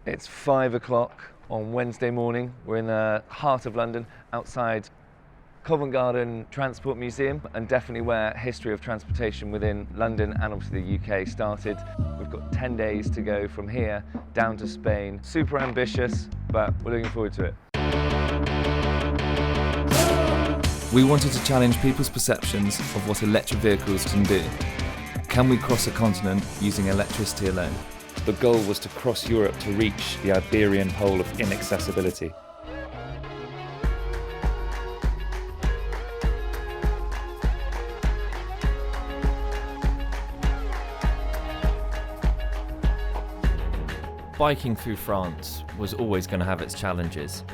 It's 5 o'clock on Wednesday morning. We're in the heart of London, outside Covent Garden Transport Museum, and definitely where history of transportation within London and obviously the UK started. We've got 10 days to go from here down to Spain. Super ambitious, but we're looking forward to it. We wanted to challenge people's perceptions of what electric vehicles can do. Can we cross a continent using electricity alone? The goal was to cross Europe to reach the Iberian Pole of Inaccessibility. Biking through France was always going to have its challenges.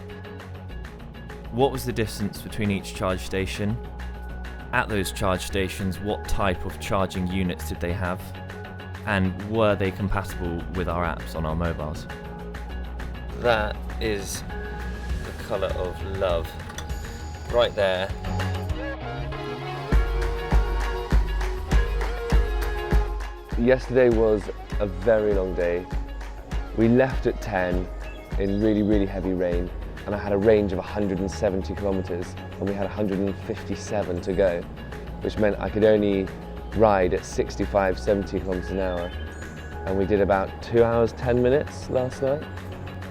What was the distance between each charge station? At those charge stations, what type of charging units did they have? And were they compatible with our apps on our mobiles? That is the colour of love, right there. Yesterday was a very long day. We left at 10 in really heavy rain, and I had a range of 170 kilometres and we had 157 to go, which meant I could only ride at 65, 70 kilometres an hour. And we did about 2 hours, 10 minutes last night.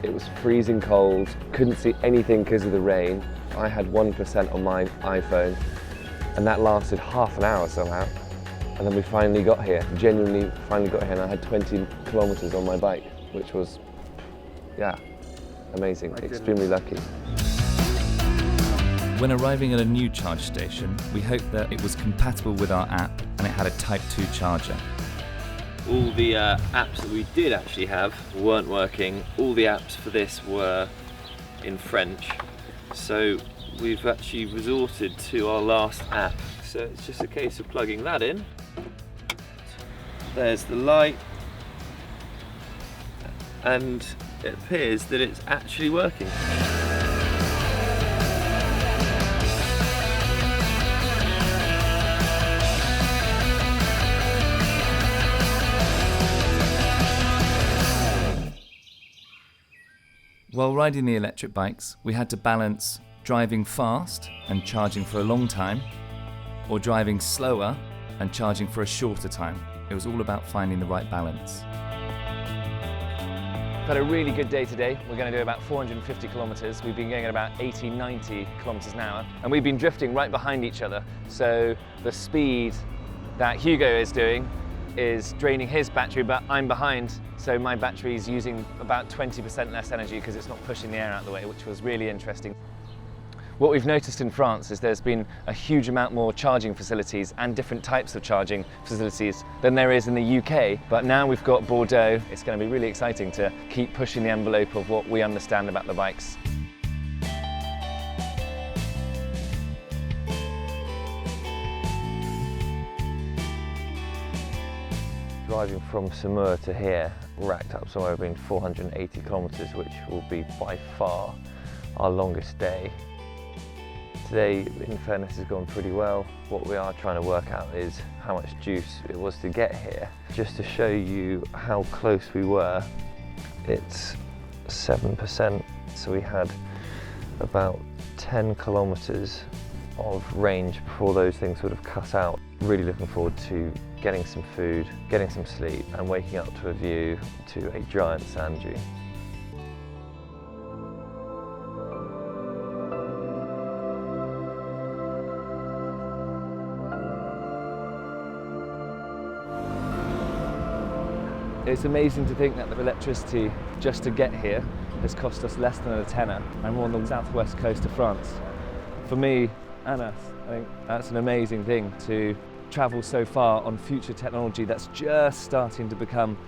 It was freezing cold, couldn't see anything because of the rain. I had 1% on my iPhone, and that lasted half an hour somehow. And then we finally got here, genuinely finally got here, and I had 20 kilometres on my bike, which was, yeah, amazing, extremely lucky. When arriving at a new charge station, we hoped that it was compatible with our app and it had a Type 2 charger. All the apps that we did actually have weren't working. All the apps for this were in French. So we've actually resorted to our last app. So it's just a case of plugging that in. There's the light. And it appears that it's actually working. While riding the electric bikes, we had to balance driving fast and charging for a long time, or driving slower and charging for a shorter time. It was all about finding the right balance. We've had a really good day today. We're going to do about 450 kilometres. We've been going at about 80, 90 kilometres an hour, and we've been drifting right behind each other. So the speed that Hugo is doing is draining his battery, but I'm behind, so my battery's using about 20% less energy because it's not pushing the air out of the way, which was really interesting. What we've noticed in France is there's been a huge amount more charging facilities and different types of charging facilities than there is in the UK. But now we've got Bordeaux, it's going to be really exciting to keep pushing the envelope of what we understand about the bikes. Driving from Saumur to here racked up somewhere between 480 kilometres, which will be by far our longest day. Today, in fairness, has gone pretty well. What we are trying to work out is how much juice it was to get here. Just to show you how close we were, it's 7%, so we had about 10 kilometres of range before those things would have cut out. Really looking forward to getting some food, getting some sleep, and waking up to a view to a giant sand dune. It's amazing to think that the electricity just to get here has cost us less than a tenner, and we're on the southwest coast of France. For me and us, I think that's an amazing thing to travel so far on future technology that's just starting to become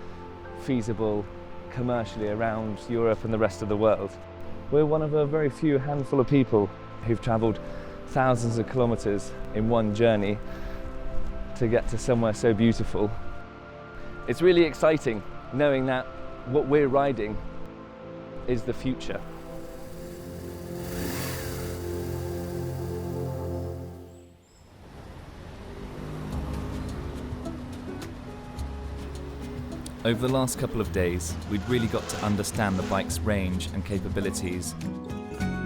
feasible commercially around Europe and the rest of the world. We're one of a very few handful of people who've travelled thousands of kilometres in one journey to get to somewhere so beautiful. It's really exciting knowing that what we're riding is the future. Over the last couple of days, we'd really got to understand the bike's range and capabilities.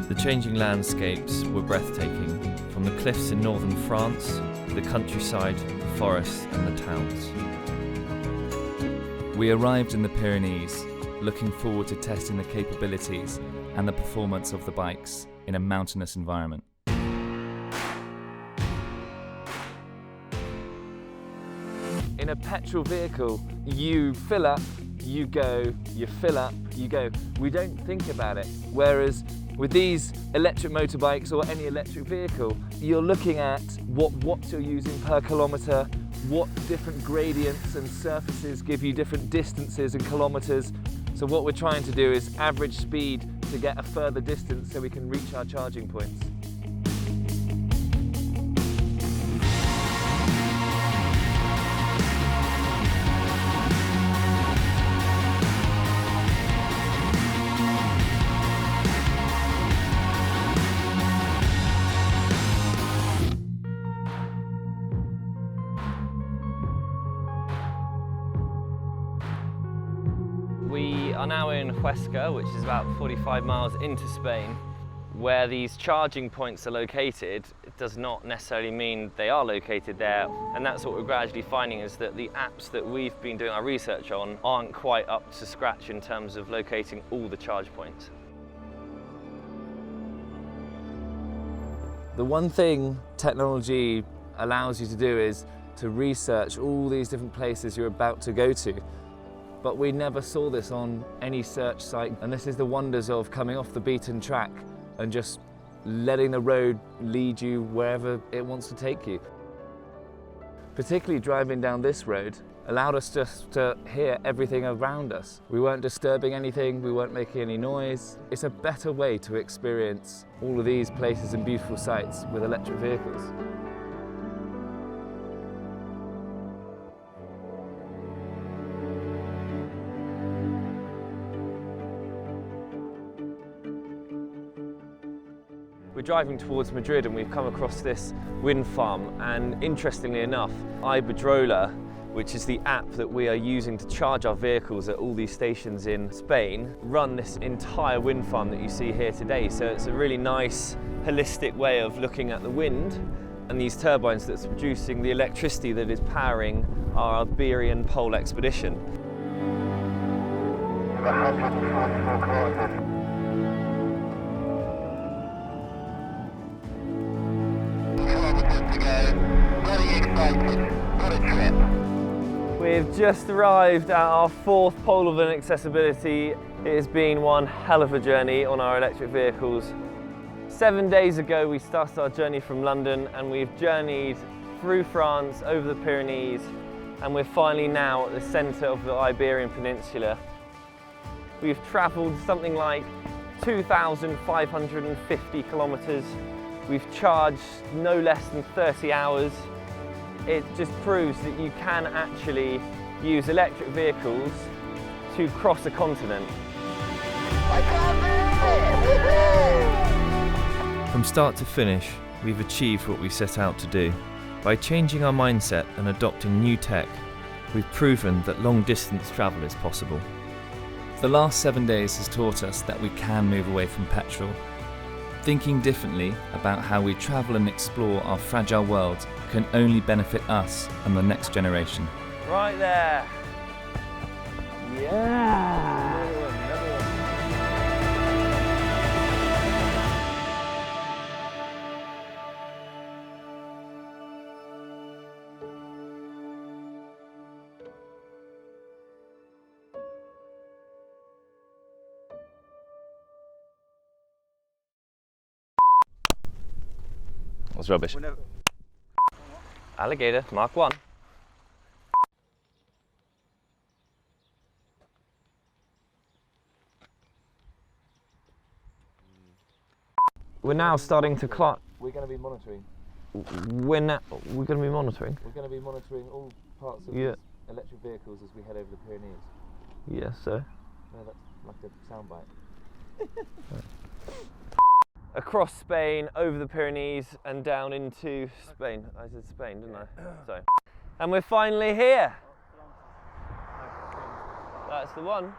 The changing landscapes were breathtaking, from the cliffs in northern France to the countryside, the forests and the towns. We arrived in the Pyrenees, looking forward to testing the capabilities and the performance of the bikes in a mountainous environment. In a petrol vehicle, you fill up, you go, you fill up, you go. We don't think about it. Whereas with these electric motorbikes or any electric vehicle, you're looking at what watts you're using per kilometre, what different gradients and surfaces give you different distances and kilometres. So what we're trying to do is average speed to get a further distance so we can reach our charging points. We are now in Huesca, which is about 45 miles into Spain. Where these charging points are located, it does not necessarily mean they are located there. And that's what we're gradually finding, is that the apps that we've been doing our research on aren't quite up to scratch in terms of locating all the charge points. The one thing technology allows you to do is to research all these different places you're about to go to. But we never saw this on any search site, and this is the wonders of coming off the beaten track and just letting the road lead you wherever it wants to take you. Particularly driving down this road allowed us just to hear everything around us. We weren't disturbing anything, we weren't making any noise. It's a better way to experience all of these places and beautiful sights with electric vehicles. We're driving towards Madrid and we've come across this wind farm, and interestingly enough, Iberdrola, which is the app that we are using to charge our vehicles at all these stations in Spain, run this entire wind farm that you see here today. So it's a really nice, holistic way of looking at the wind and these turbines that's producing the electricity that is powering our Iberian Pole expedition. 144 kilometers. We've just arrived at our fourth Pole of Inaccessibility. It has been one hell of a journey on our electric vehicles. 7 days ago we started our journey from London, and we've journeyed through France, over the Pyrenees, and we're finally now at the centre of the Iberian Peninsula. We've travelled something like 2,550 kilometres. We've charged no less than 30 hours. It just proves that you can actually use electric vehicles to cross a continent. From start to finish, we've achieved what we set out to do. By changing our mindset and adopting new tech, we've proven that long-distance travel is possible. The last 7 days has taught us that we can move away from petrol. Thinking differently about how we travel and explore our fragile world can only benefit us and the next generation. Right there. Yeah. That's rubbish. Alligator, Mark 1. We're now starting to climb. We're going to be monitoring. We're going to be monitoring. We're going to be monitoring all parts of Yeah. these electric vehicles as we head over the Pyrenees. Yes, sir. No, that's like a soundbite. Across Spain, over the Pyrenees, and down into Spain. I said Spain, didn't I? Sorry. And we're finally here. That's the one.